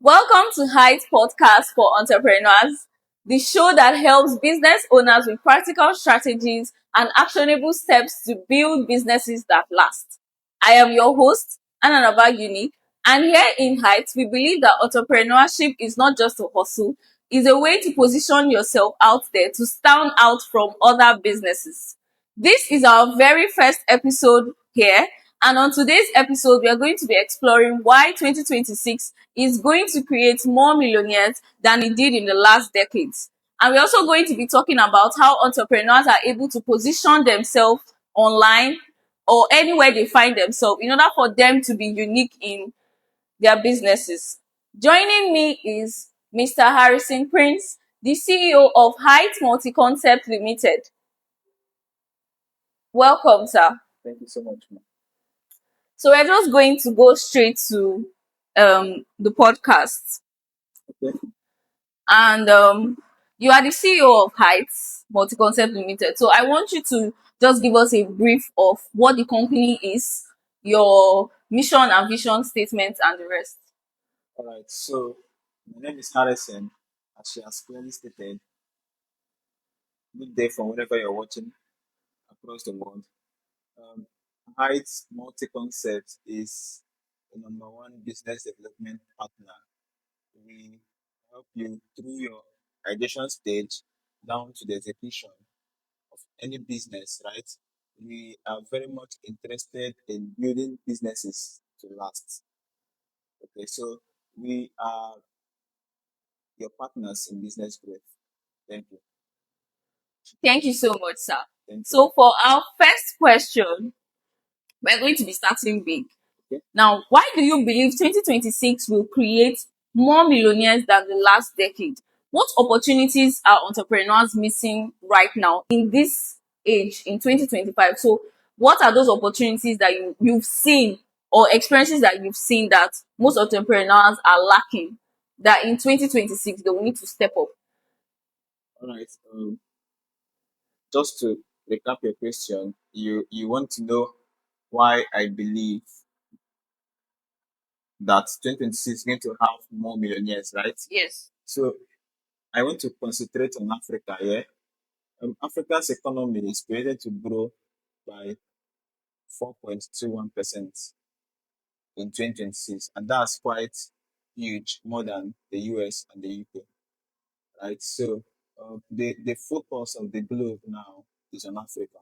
Welcome to Height Podcast for Entrepreneurs, the show that helps business owners with practical strategies and actionable steps to build businesses that last. I am your host, Ananaba Unique, and here in Height, we believe that entrepreneurship is not just a hustle, it's a way to position yourself out there to stand out from other businesses. This is our very first episode here, and on today's episode, we are going to be exploring why 2026 is going to create more millionaires than it did in the last decades. And we're also going to be talking about how entrepreneurs are able to position themselves online or anywhere they find themselves in order for them to be unique in their businesses. Joining me is Mr. Harrison Prince, the CEO of Height Multiconcept Limited. Welcome, sir. Thank you so much, ma'am. So we're just going to go straight to the podcast. Okay. And you are the CEO of Heights Multiconcept Limited. So I want you to just give us a brief of what the company is, your mission and vision statements, and the rest. All right. So my name is Harrison. As she has clearly stated, good day from wherever you're watching across the world. Um, Heights Multi-Concept is the number one business development partner. We help you through your ideation stage down to the execution of any business, right? We are very much interested in building businesses to last. Okay, so we are your partners in business growth. Thank you. Thank you so much, sir. Thank you. So for our first question, we're going to be starting big. Okay. Now, why do you believe 2026 will create more millionaires than the last decade? What opportunities are entrepreneurs missing right now in this age in 2025? So, what are those opportunities that you've seen or experiences that you've seen that most entrepreneurs are lacking that in 2026 they will need to step up? All right. Just to recap your question, you want to know why I believe that 2026 is going to have more millionaires, right? Yes. So I want to concentrate on Africa. Yeah. Africa's economy is projected to grow by 4.21% in 2026, and that's quite huge, more than the US and the UK, right? So the focus of the globe now is on Africa.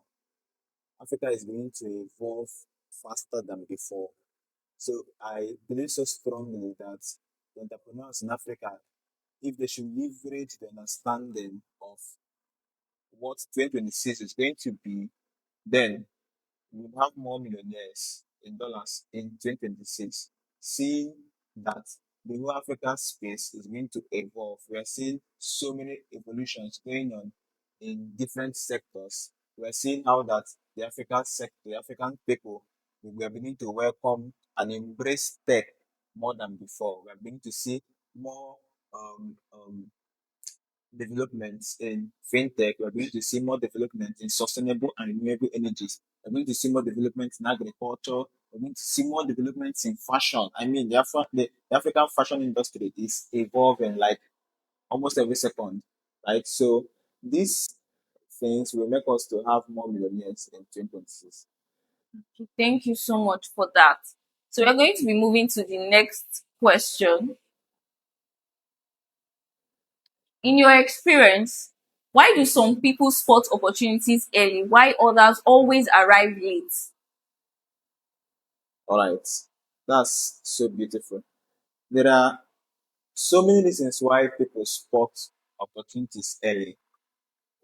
Africa is going to evolve faster than before. So I believe so strongly that the entrepreneurs in Africa, if they should leverage the understanding of what 2026 is going to be, then we will have more millionaires in dollars in 2026. Seeing that the whole Africa space is going to evolve. We are seeing so many evolutions going on in different sectors. We are seeing how that the African sector, the African people, we are beginning to welcome and embrace tech more than before. We are beginning to see more um, um, developments in fintech. We're going to see more development in sustainable and renewable energies. We're going to see more development in agriculture. We're going to see more developments in fashion. I mean, the African fashion industry is evolving like almost every second, right? So these things will make us to have more millionaires in 2026. Thank you so much for that. So we're going to be moving to the next question. In your experience, why do some people spot opportunities early while others always arrive late? All right. That's so beautiful. There are so many reasons why people spot opportunities early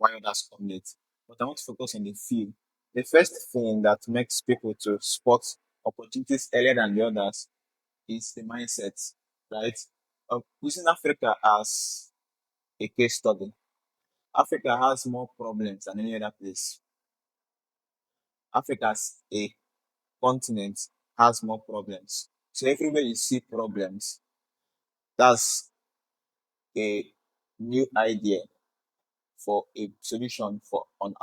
while others come late. But I want to focus on a few. The first thing that makes people to spot opportunities earlier than the others is the mindset, right? Using Africa as a case study, Africa has more problems than any other place. Africa as a continent has more problems. So everywhere you see problems, that's a new idea for a solution for an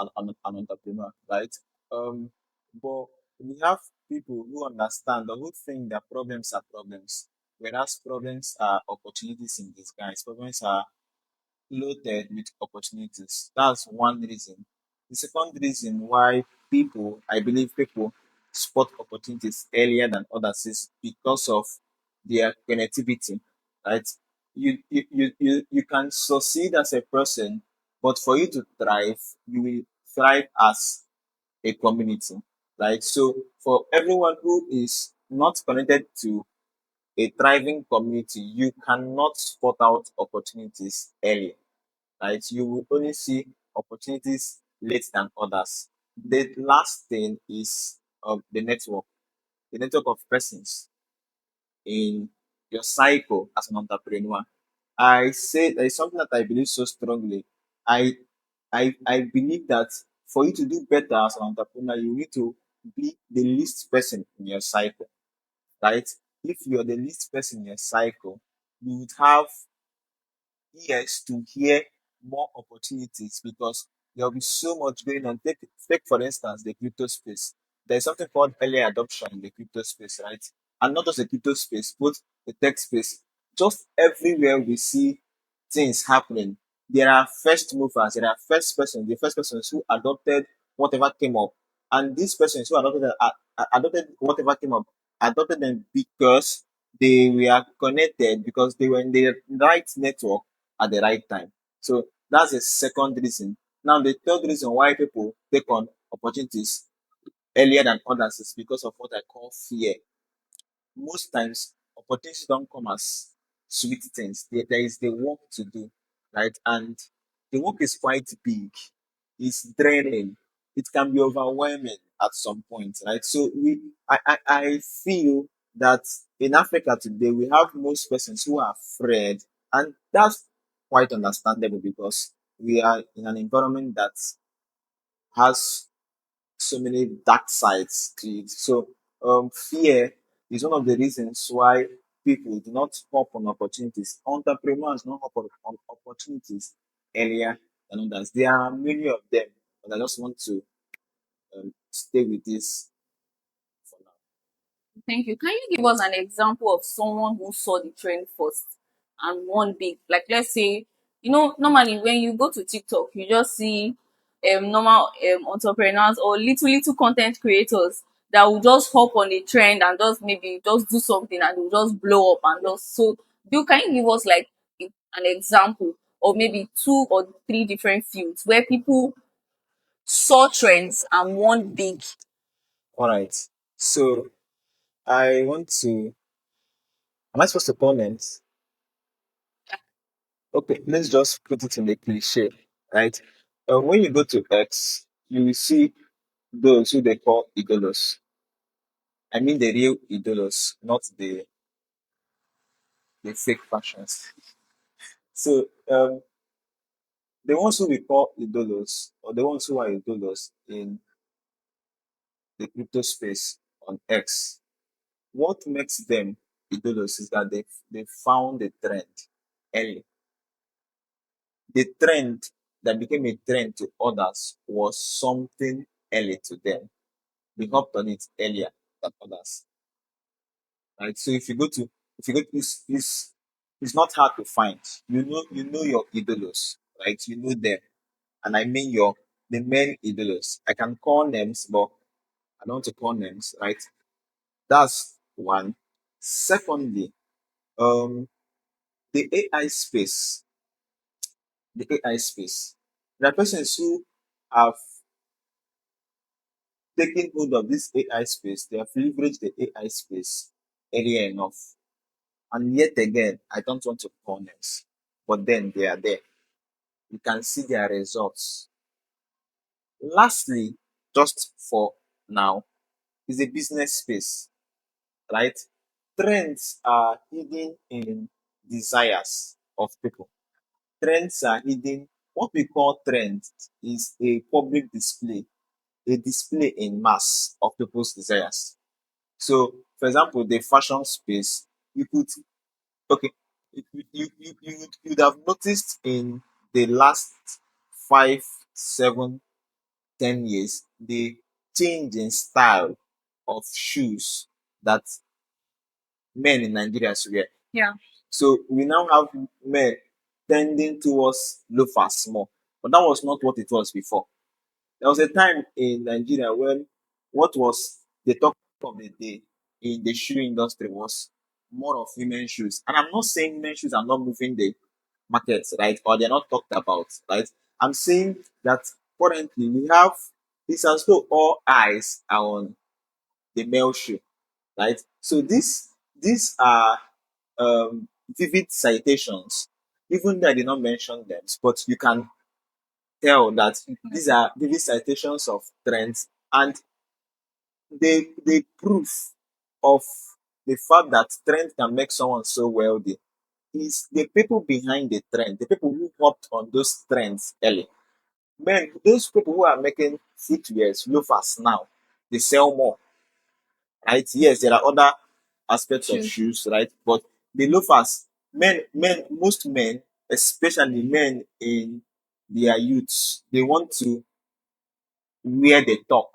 entrepreneur, right? Um, but we have people who understand or who think that problems are problems. whereas problems are opportunities in disguise. Problems are loaded with opportunities. That's one reason. The second reason why I believe people spot opportunities earlier than others is because of their connectivity, right? You can succeed as a person, but for you to thrive, you will thrive as a community, right? So for everyone who is not connected to a thriving community, you cannot spot out opportunities early, right? You will only see opportunities late than others. The last thing is the network of persons in your cycle as an entrepreneur. I say there is something that I believe so strongly. I I believe that for you to do better as an entrepreneur, you need to be the least person in your cycle, right? If you're the least person in your cycle, you would have ears to hear more opportunities because there'll be so much going on. Take for instance the crypto space. There's something called early adoption in the crypto space, right? And not just the crypto space, both the tech space. Just everywhere we see things happening, there are first movers, there are the first persons who adopted whatever came up. And these persons who adopted whatever came up, adopted them because they were connected, because they were in the right network at the right time. So that's the second reason. Now, the third reason why people take on opportunities earlier than others is because of what I call fear. Most times, opportunities don't come as sweet things. There is the work to do, right? And the work is quite big. It's draining. It can be overwhelming at some point, right? So I feel that in Africa today, we have most persons who are afraid, and that's quite understandable because we are in an environment that has so many dark sides to it. So fear is one of the reasons why people do not hop on opportunities. Entrepreneurs don't hop on opportunities earlier than others. There are many of them, but I just want to stay with this for now. Thank you. Can you give us an example of someone who saw the trend first and won big? Like, let's say, normally when you go to TikTok, you just see normal entrepreneurs or little content creators that will just hop on the trend and just maybe just do something and will just blow up and just so. Can you give us like an example or maybe two or three different fields where people saw trends and won big? All right. So I want to. Am I supposed to comment? Okay, let's just put it in the cliche, right? When you go to X, you will see those who they call idolos. I mean the real idolos, not the fake fashions. So the ones who we call idolos, or the ones who are idolos in the crypto space on X, what makes them idolos is that they found the trend early. The trend that became a trend to others was something early to them. They hopped on it earlier than others. Right. So if you go to it's not hard to find. You know your idolos, right? You know them. And I mean the main idols. I can call names, but I don't want to call names, right? That's one. Secondly, um, the AI space, the AI space. There are persons who have taken hold of this AI space. They have leveraged the AI space earlier enough. And yet again, I don't want to call names, but then they are there. You can see their results. Lastly, just for now, is a business space, right? Trends are hidden in desires of people. Trends are hidden. What we call trends is a public display, a display in mass of people's desires. So, for example, the fashion space, you could, okay, you would have noticed in the last 5, 7, 10 years, the change in style of shoes that men in Nigeria were. Yeah. So we now have men tending towards loafers more. But that was not what it was before. There was a time in Nigeria when what was the talk of the day in the shoe industry was more of women's shoes. And I'm not saying men's shoes are not moving the markets, right? Or they're not talked about, right? I'm saying that currently we have it's as though all eyes are on the male shoe, right? So these are vivid citations, even though I did not mention them, but you can tell that these are vivid citations of trends, and they proof of the fact that trend can make someone so wealthy is the people behind the trend, the people who hopped on those trends early. Men, those people who are making footwears, loafers now, they sell more, right? Yes, there are other aspects of shoes, right? But the loafers, most men, especially men in their youths, they want to wear the talk.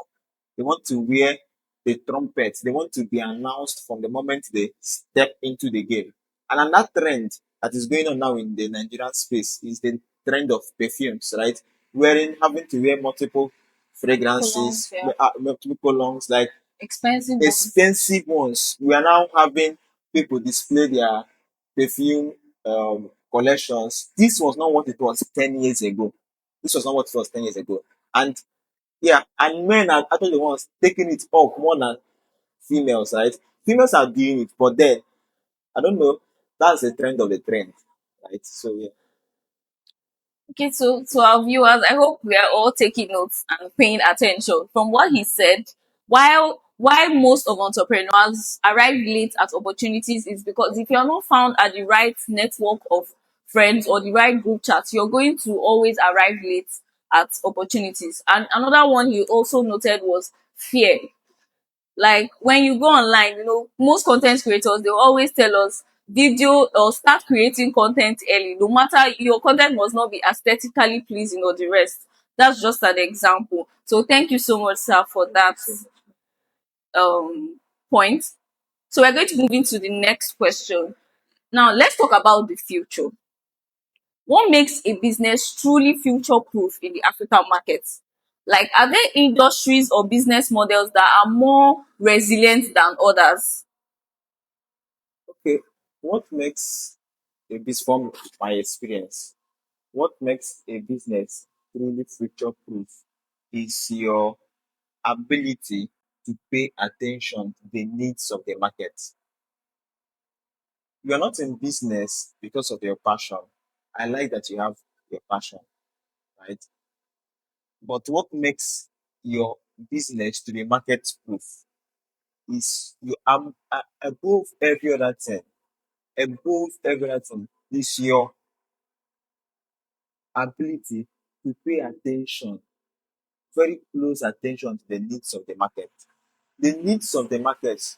They want to wear the trumpet. They want to be announced from the moment they step into the game. And another trend that is going on now in the Nigerian space is the trend of perfumes, right? Having to wear multiple Colognes, fragrances, yeah. multiple colognes, like Expensive ones. expensive ones. We are now having people display their perfume collections. This was not what it was 10 years ago. This was not what it was 10 years ago. And yeah, and men are actually the ones taking it up more than females, right? Females are doing it, but then I don't know. That's the trend of the trend, right? So yeah. Okay, so to our viewers, I hope we are all taking notes and paying attention. From what he said, why most of entrepreneurs arrive late at opportunities is because if you're not found at the right network of friends or the right group chat, you're going to always arrive late at opportunities. And another one he also noted was fear. Like when you go online, most content creators, they always tell us video or start creating content early. No matter, your content must not be aesthetically pleasing or the rest. That's just an example. So thank you so much, sir, for that point. So we're going to move into the next question. Now let's talk about the future. What makes a business truly future proof in the African market? Like, are there industries or business models that are more resilient than others? Okay. What makes a business, from my experience, what makes a business truly future proof is your ability to pay attention to the needs of the market. You are not in business because of your passion. I like that you have your passion, right? But what makes your business to be market proof is you are above every other thing. Above every other thing is your ability to pay attention, very close attention to the needs of the market. The needs of the market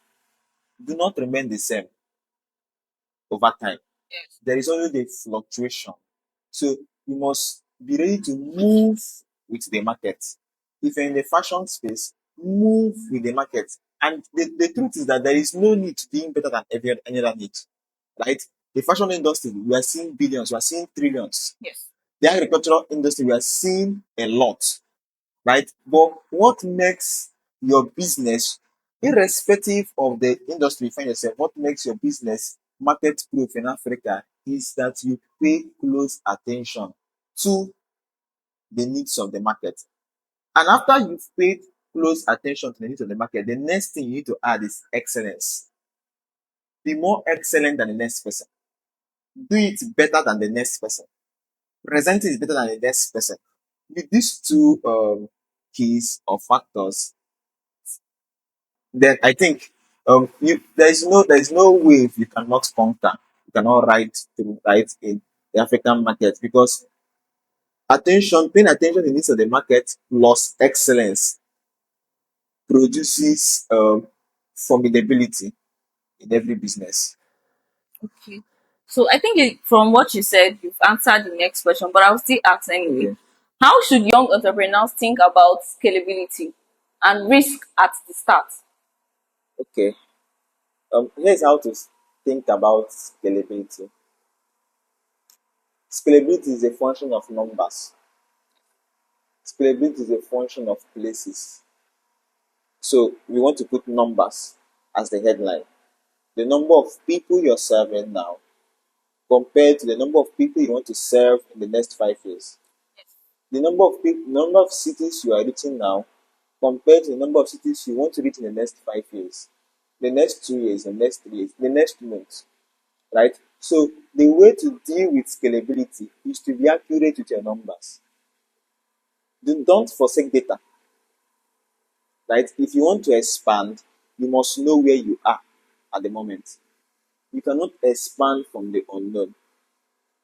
do not remain the same over time. There is always a fluctuation. So you must be ready to move with the market. If you're in the fashion space, move with the market. And the truth is that there is no need to being better than any other need. Right? The fashion industry, we are seeing billions, we are seeing trillions. Yes. The agricultural industry, we are seeing a lot. Right? But what makes your business, irrespective of the industry you find yourself, what makes your business market proof in Africa is that you pay close attention to the needs of the market. And after you've paid close attention to the needs of the market, the next thing you need to add is excellence. Be more excellent than the next person. Do it better than the next person. Present it better than the next person. With these two keys or factors, then I think there is no wave you cannot conquer. You cannot ride through right in the African market because paying attention to the needs of the market plus excellence produces formidability in every business. Okay. So I think from what you said, you've answered the next question, but I'll still ask anyway. Okay. How should young entrepreneurs think about scalability and risk at the start? Okay. Here's how to think about scalability. Scalability is a function of numbers. Scalability is a function of places. So we want to put numbers as the headline. The number of people you're serving now compared to the number of people you want to serve in the next 5 years. The number of cities you are reaching now compared to the number of cities you want to reach in the next 5 years, the next 2 years, the next 3 years, the next month, right? So the way to deal with scalability is to be accurate with your numbers. Don't forsake data, right? If you want to expand, you must know where you are at the moment. You cannot expand from the unknown.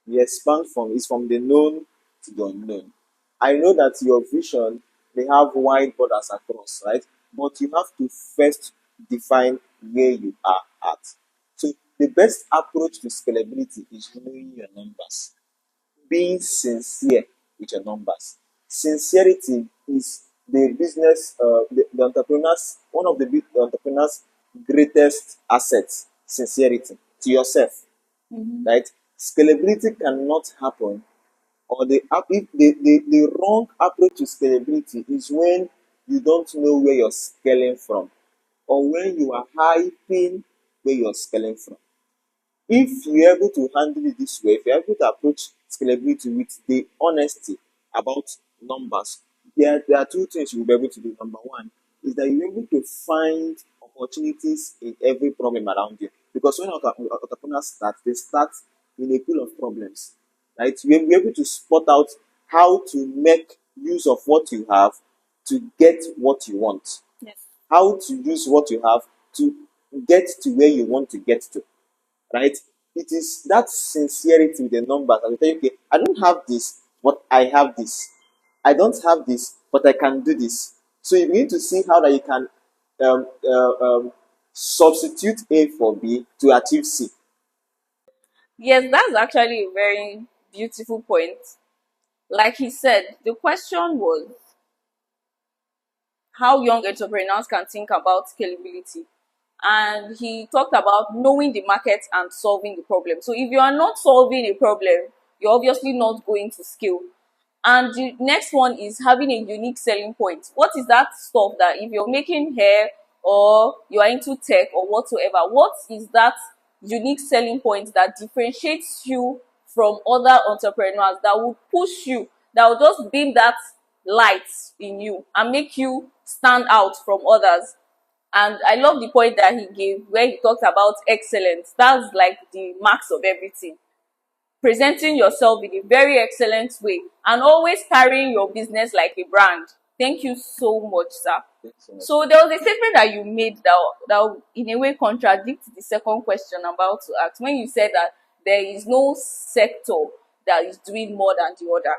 You expand from the known to the unknown. I know that your vision may have wide borders across, right? But you have to first define where you are at. So the best approach to scalability is knowing your numbers, being sincere with your numbers. Sincerity is the entrepreneur's one of the entrepreneur's greatest assets. Sincerity to yourself, right? Scalability cannot happen, or the wrong approach to scalability is when you don't know where you're scaling from, or when you are hyping where you're scaling from. If you're able to handle it this way, if you're able to approach scalability with the honesty about numbers, there are two things you'll be able to do. Number one is that you're able to find opportunities in every problem around you. Because when entrepreneurs start, they start in a pool of problems. Right? You'll be able to spot out how to make use of what you have to get what you want. Yes. How to use what you have to get to where you want to get to, right? It is that sincerity with the numbers that will tell you, okay, I don't have this, but I have this. I don't have this, but I can do this. So you need to see how that you can um, uh, um, substitute A for B to achieve C. Yes, that's actually a very beautiful point. Like he said, the question was how young entrepreneurs can think about scalability. And he talked about knowing the market and solving the problem. So if you are not solving a problem, you're obviously not going to scale. And the next one is having a unique selling point. What is that stuff that if you're making hair or you are into tech or whatsoever, what is that unique selling point that differentiates you from other entrepreneurs, that will push you, that will just beam that light in you and make you stand out from others? And I love the point that he gave where he talked about excellence. That's like the marks of everything. Presenting yourself in a very excellent way and always carrying your business like a brand. Thank you so much, sir. Thanks so much. So there was a statement that you made that in a way contradicts the second question I'm about to ask, when you said that there is no sector that is doing more than the other.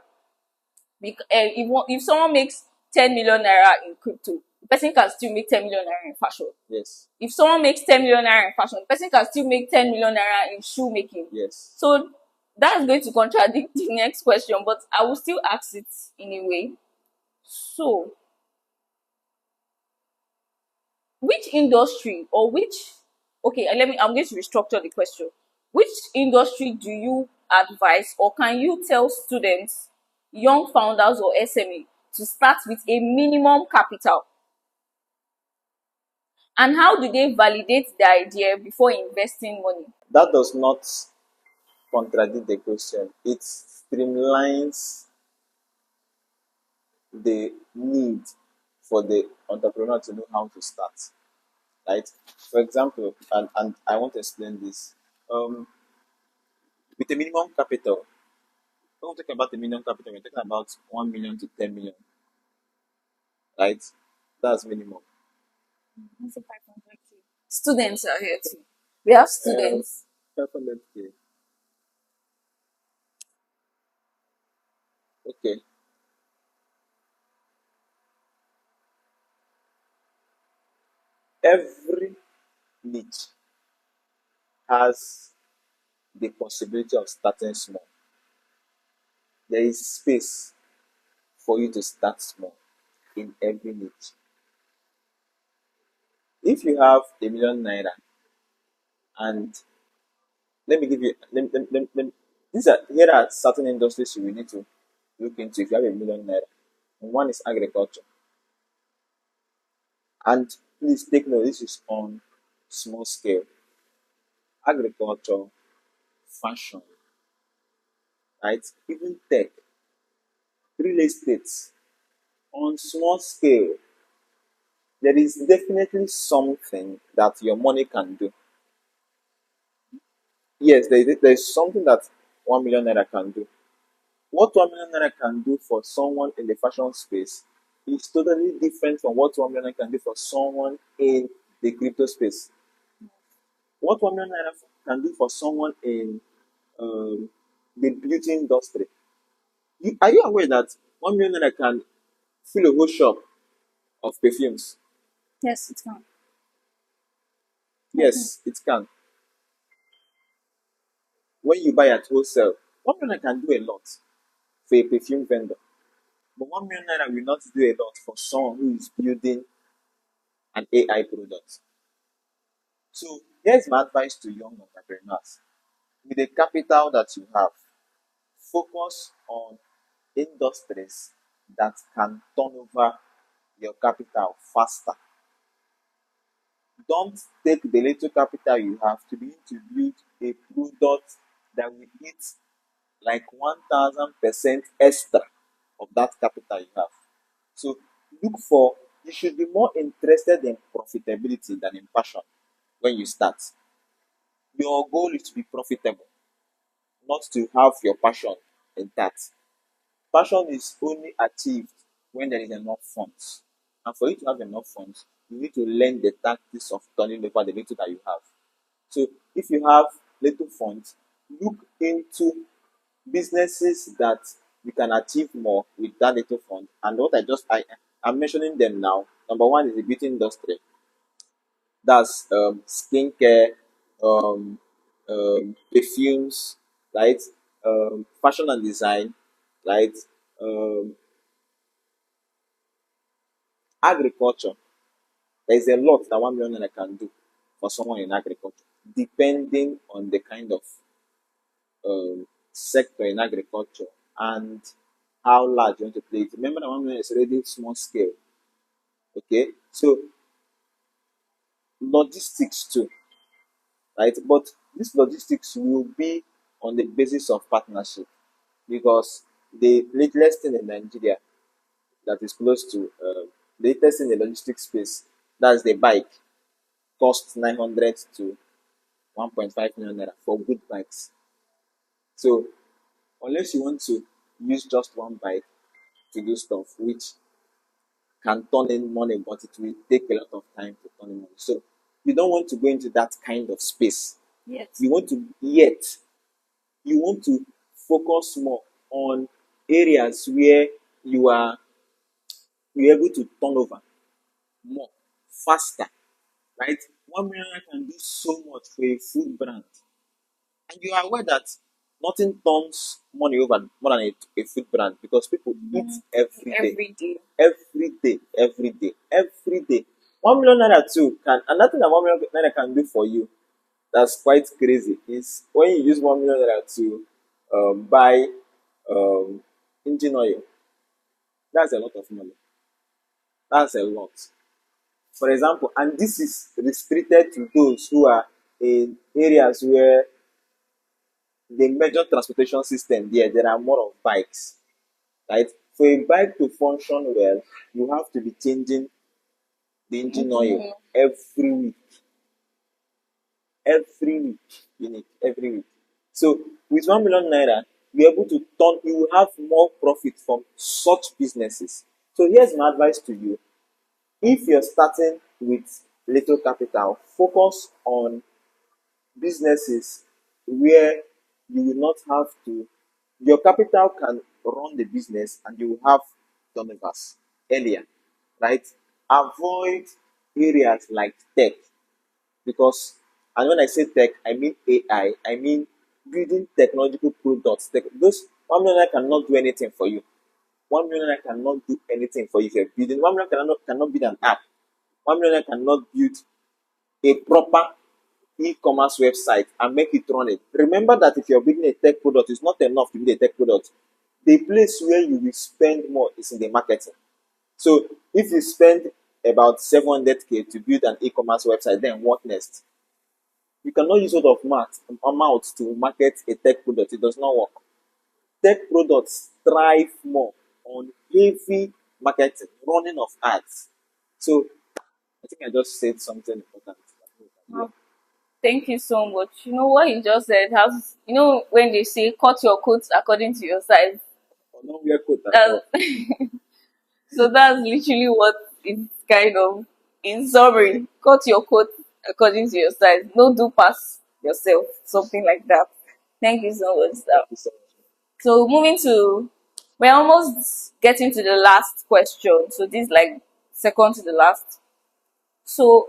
If someone makes 10 million naira in crypto, the person can still make 10 million naira in fashion. Yes. If someone makes 10 million naira in fashion, the person can still make 10 million naira in shoemaking. Yes. So that's going to contradict the next question, but I will still ask it in a way. So, which industry or which, okay, I'm going to restructure the question. Which industry do you advise, or can you tell students, young founders or SME, to start with a minimum capital? And how do they validate the idea before investing money? That does not contradict the question. It streamlines the need for the entrepreneur to know how to start, right? For example, and I want to explain this. With a minimum capital, when we talk about the minimum capital, we're talking about 1 million to 10 million, right? That's minimum. Students are here too. We have Um, students. 500K. Okay. Every niche has the possibility of starting small. There is space for you to start small in every niche. If you have a million naira And let me give you these are here are certain industries you will need to look into if you have a 1 million naira. And one is agriculture. And please take note, this is on small scale. Agriculture, fashion, right? Even tech, real estate. On small scale, there is definitely something that your money can do. Yes, there's something that 1 million naira can do. What 1 million naira can do for someone in the fashion space is totally different from what 1 million naira can do for someone in the crypto space. What 1 million naira can do for someone in the beauty industry. Are you aware that 1 million naira can fill a whole shop of perfumes? Yes, it can. Mhm. Yes, it can. When you buy at wholesale, 1 million can do a lot for a perfume vendor. But 1 million naira will not do a lot for someone who is building an AI product. So here's my advice to young entrepreneurs. With the capital that you have, focus on industries that can turn over your capital faster. Don't take the little capital you have to begin to build a product that will hit like 1000% extra of that capital you have. So look for, you should be more interested in profitability than in passion when you start. Your goal is to be profitable, not to have your passion intact. Passion is only achieved when there is enough funds. And for you to have enough funds, you need to learn the tactics of turning over the little that you have. So if you have little funds, look into businesses that you can achieve more with that little fund. And what I'm mentioning them now. Number one is the beauty industry. That's skincare, um, perfumes, right? Fashion and design, right? Um, agriculture. There's a lot that 1 million can do for someone in agriculture, depending on the kind of sector in agriculture and how large you want to play it. Remember that 1 million is already small scale. Okay, so logistics too, right? But this logistics will be on the basis of partnership because the latest thing in Nigeria that is close to the latest in the logistics space, that's the bike, costs 900 to 1.5 million naira for good bikes. So unless you want to use just one bike to do stuff, which can turn in money, but it will take a lot of time to turn in money. So you don't want to go into that kind of space. Yes. You want to yet you want to focus more on areas where you are you're able to turn over more faster, right? 1 million can do so much for a food brand. And you are aware that nothing turns money over more than a food brand because people eat Mhm. every day. Every day. Every day, every day, every day. 1 million naira too can another thing that 1 million naira can do for you that's quite crazy is when you use 1 million naira to buy um, engine oil. That's a lot of money. That's a lot. For example, and this is restricted to those who are in areas where the major transportation system there are more of bikes, right? For a bike to function well, you have to be changing the engine oil Mhm. every week, every week, every week. So with 1 million naira, you're able to turn, you will have more profit from such businesses. So here's my advice to you. If you're starting with little capital, focus on businesses where you will not have to, your capital can run the business and you will have turnovers earlier, right? Avoid areas like tech because, and when I say tech, I mean AI, I mean building technological products. Those 1 million cannot do anything for you. 1 million cannot do anything for you if you're building. 1 million cannot build an app. 1 million cannot build a proper e-commerce website and make it running. Remember that if you're building a tech product, it's not enough to build a tech product. The place where you will spend more is in the marketing. So if you spend about 700K to build an e-commerce website, then what next? You cannot use word of mouth to market a tech product. It does not work. Tech products thrive more on heavy marketing, running of ads. So I think I just said something important. Yeah. Wow. Thank you so much. You know what you just said has, when they say cut your coat according to your size, Or don't wear coat at that's all. so that's literally what it's kind of in summary. Cut your coat according to your size. No do pass yourself. Something like that. Thank you so much, Thank sir. you so much. So moving to, we're almost getting to the last question. So this is like second to the last. So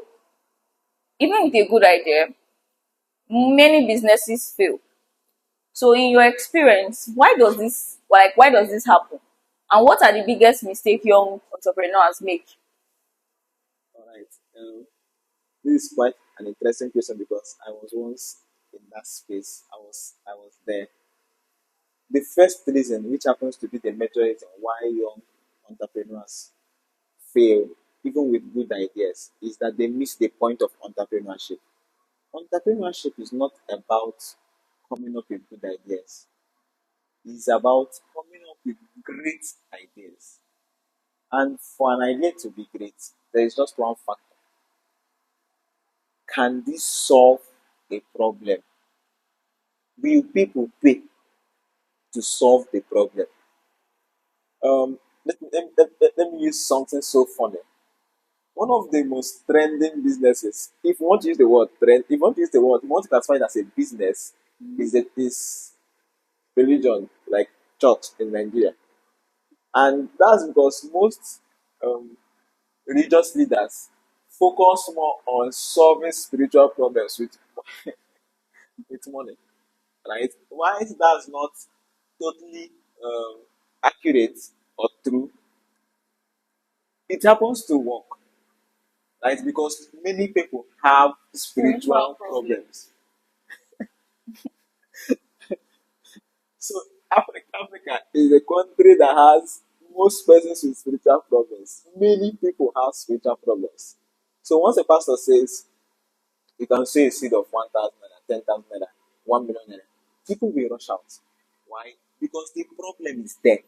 even with a good idea, many businesses fail. So in your experience, why does this happen? And what are the biggest mistakes young entrepreneurs make? All right. This is quite an interesting question because I was once in that space. I was there. The first reason, which happens to be the major reason why young entrepreneurs fail, even with good ideas, is that they miss the point of entrepreneurship. Entrepreneurship is not about coming up with good ideas. It's about coming up with great ideas. And for an idea to be great, there is just one factor. Can this solve a problem? Will people pay to solve the problem? Let me use something so funny. One of the most trending businesses, if you want to use the word trend, if you want to use the word, if you want to classify it as a business, is religion, like church in Nigeria. And that's because most um, religious leaders focus more on solving spiritual problems with money, right? Why that's not totally um, accurate or true, it happens to work, right? Because many people have Spiritual spiritual problem. problems. So Africa is a country that has most persons with spiritual problems. Many people have spiritual problems. So once a pastor says you can sow a seed of 1,000 naira, 10,000 naira, 1 million naira, people will rush out. Why? Because the problem is there.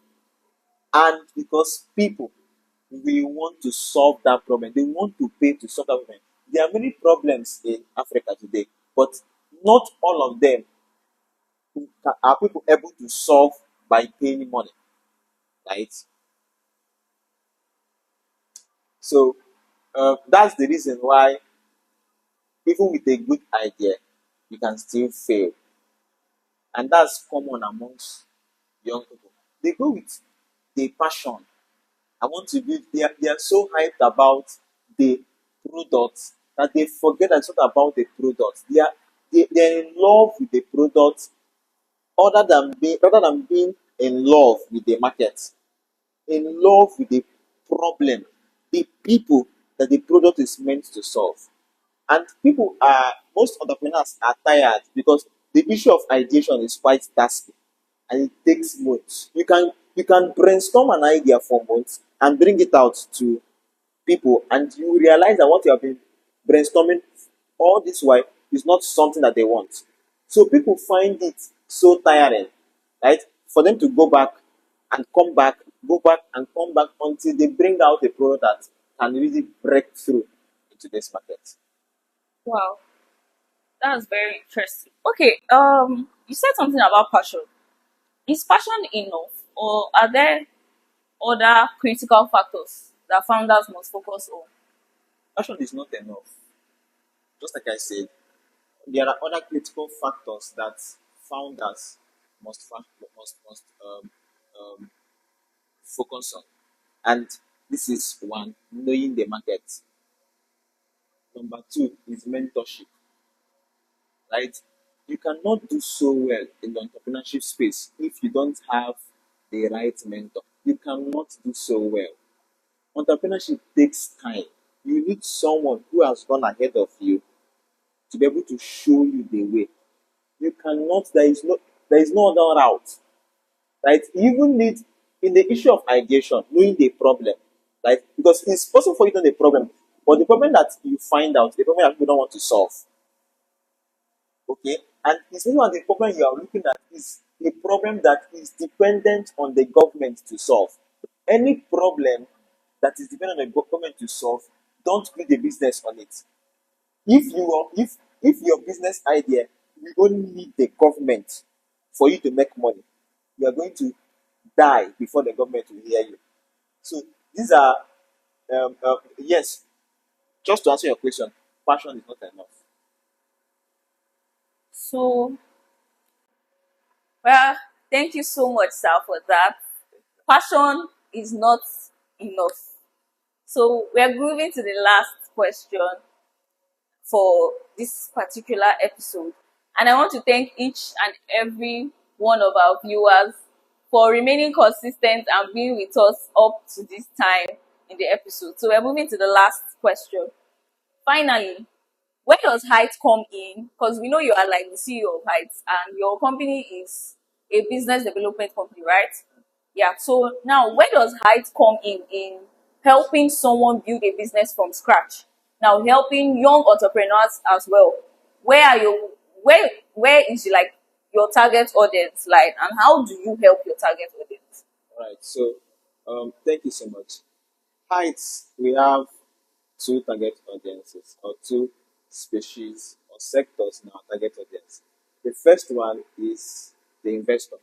And because people will want to solve that problem. They want to pay to solve that problem. There are many problems in Africa today, but not all of them are people able to solve by paying money, right? So that's the reason why, even with a good idea, you can still fail, and that's common amongst young people. They go with the passion. I want to be. They are so hyped about the product that they forget that it's not about the product. They're in love with the product other than being in love with the market, in love with the problem, the people that the product is meant to solve. And most entrepreneurs are tired because the issue of ideation is quite tasky and it takes months. You can brainstorm an idea for months and bring it out to people, and you realize that what you have been brainstorming all this while is not something that they want. So people find it so tiring, right? For them to go back and come back, go back and come back until they bring out a product that can really break through into this market. Wow, that's very interesting. Okay, you said something about passion. Is passion enough, or are there other critical factors that founders must focus on? Passion is not enough. Just like I said, there are other critical factors that founders must focus on. And this is one, knowing the market. Number two is mentorship, right? You cannot do so well in the entrepreneurship space if you don't have the right mentor. You cannot do so well. Entrepreneurship takes time. You need someone who has gone ahead of you to be able to show you the way. You cannot, there is no other route, right? You even need, in the issue of ideation, knowing the problem, right? Because it's possible for you to know the problem, but the problem that you find out, the problem that people don't want to solve, okay? And it's not the problem you are looking at is a problem that is dependent on the government to solve. Any problem that is dependent on the government to solve, don't build a business on it. If your business idea will only need the government for you to make money, you are going to die before the government will hear you. So these are yes, just to answer your question, passion is not enough. So, well, thank you so much, sir, for that. Passion is not enough. So, we are moving to the last question for this particular episode. And I want to thank each and every one of our viewers for remaining consistent and being with us up to this time in the episode. So, we're moving to the last question. Finally, where does height come in? Because we know you are like the CEO of Heights and your company is a business development company, right? Yeah. So now where does height come in helping someone build a business from scratch? Now helping young entrepreneurs as well. Where are you where is like your target audience like and how do you help your target audience? All right. So thank you so much. Heights, we have two target audiences or two species or sectors in our target audience. The first one is the investor,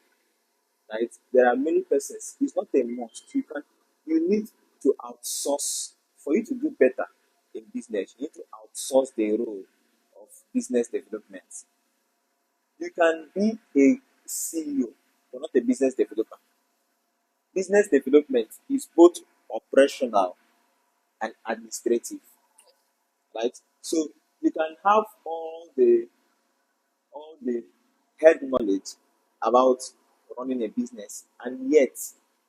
right? There are many persons. It's not a must. You need to outsource for you to do better in business. You need to outsource the role of business development. You can be a CEO, but not a business developer. Business development is both operational and administrative, right? So you can have all the head knowledge about running a business, and yet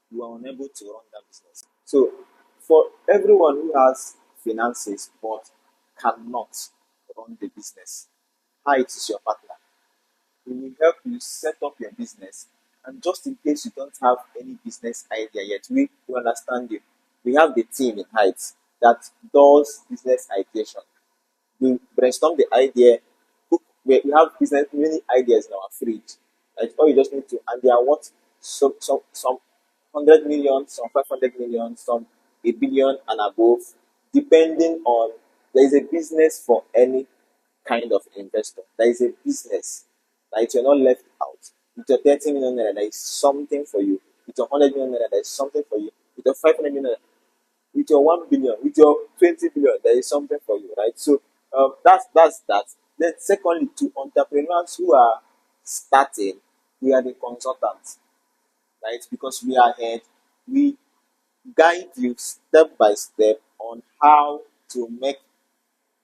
you are unable to run that business. So for everyone who has finances but cannot run the business, Height is your partner. We will help you set up your business. And just in case you don't have any business idea yet, we understand you. We have the team in Heights that does business ideation. We brainstorm the idea. We have business many ideas in our fridge. Like all you just need to, and they are what some 100 million, some 500 million, some a billion and above, depending on there is a business for any kind of investor. There is a business that you're not left out. With your 30 million naira, there is something for you. With your 100 million naira, there is something for you. With your 500 million, with your 1 billion, with your 20 billion, there is something for you, right? So that's that. Then secondly, to entrepreneurs who are starting, we are the consultants, right? Because we are here, we guide you step by step on how to make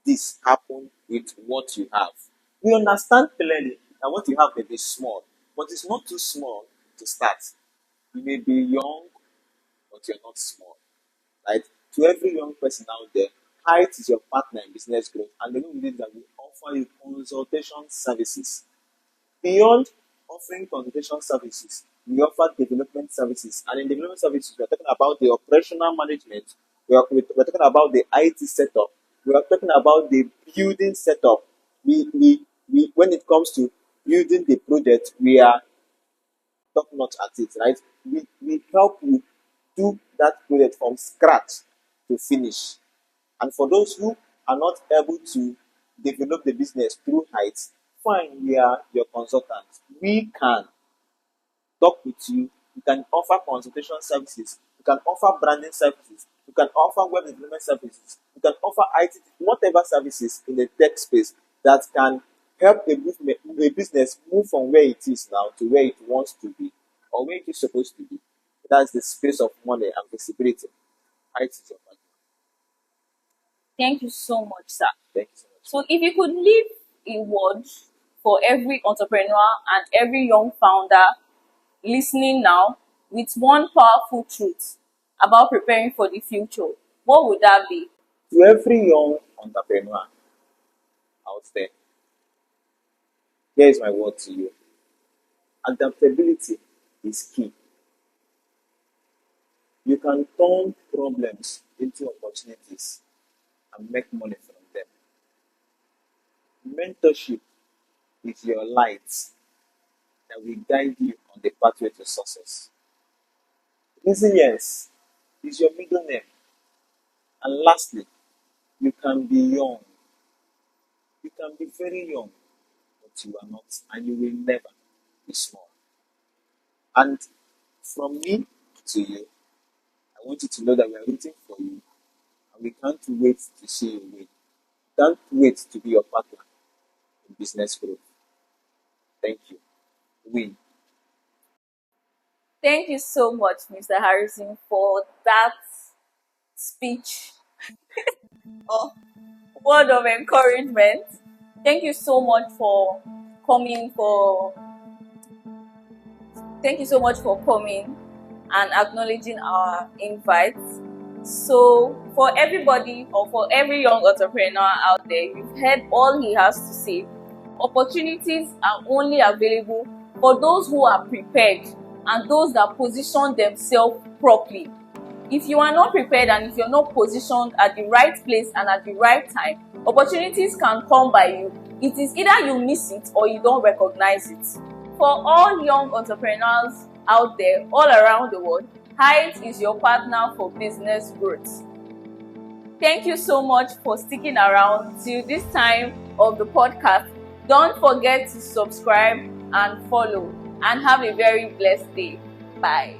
this happen with what you have. We understand clearly that what you have may be small, but it's not too small to start. You may be young, but you're not small, right? To every young person out there, Height is your partner in business growth, and the way we did that, we offer you consultation services. Beyond offering consultation services, we offer development services, and in development services, we are talking about the operational management, we're talking about the IT setup, we are talking about the building setup. When it comes to building the project, we are top notch at it, right? We help you do that project from scratch to finish. And for those who are not able to develop the business through Heights, fine, we are your consultants. We can talk with you. We can offer consultation services. We can offer branding services. We can offer web development services. We can offer IT, whatever services in the tech space that can help a business move from where it is now to where it wants to be or where it is supposed to be. That's the space of money and visibility. IT is your partner. Thank you so much, sir. Thank you so much. So if you could leave a word for every entrepreneur and every young founder listening now with one powerful truth about preparing for the future, what would that be? To every young entrepreneur out there, Here is my word to you. Adaptability is key. You can turn problems into opportunities and make money from them. Mentorship is your light that will guide you on the pathway to success. Resilience is your middle name. And lastly, you can be young. You can be very young, but you are not, and you will never be small. And from me to you, I want you to know that we are rooting for you, and we can't wait to see you win. Can't wait to be your partner in business growth. Thank you. Win. Thank you so much, Mr. Harrison, for that speech or word of encouragement. Thank you so much for coming for thank you so much for coming and acknowledging our invite. So, for everybody or for every young entrepreneur out there, you've heard all he has to say. Opportunities are only available for those who are prepared and those that position themselves properly. If you are not prepared and if you're not positioned at the right place and at the right time, opportunities can come by you. It is either you miss it or you don't recognize it. For all young entrepreneurs out there all around the world, Height is your partner for business growth. Thank you so much for sticking around till this time of the podcast. Don't forget to subscribe and follow, and have a very blessed day. Bye.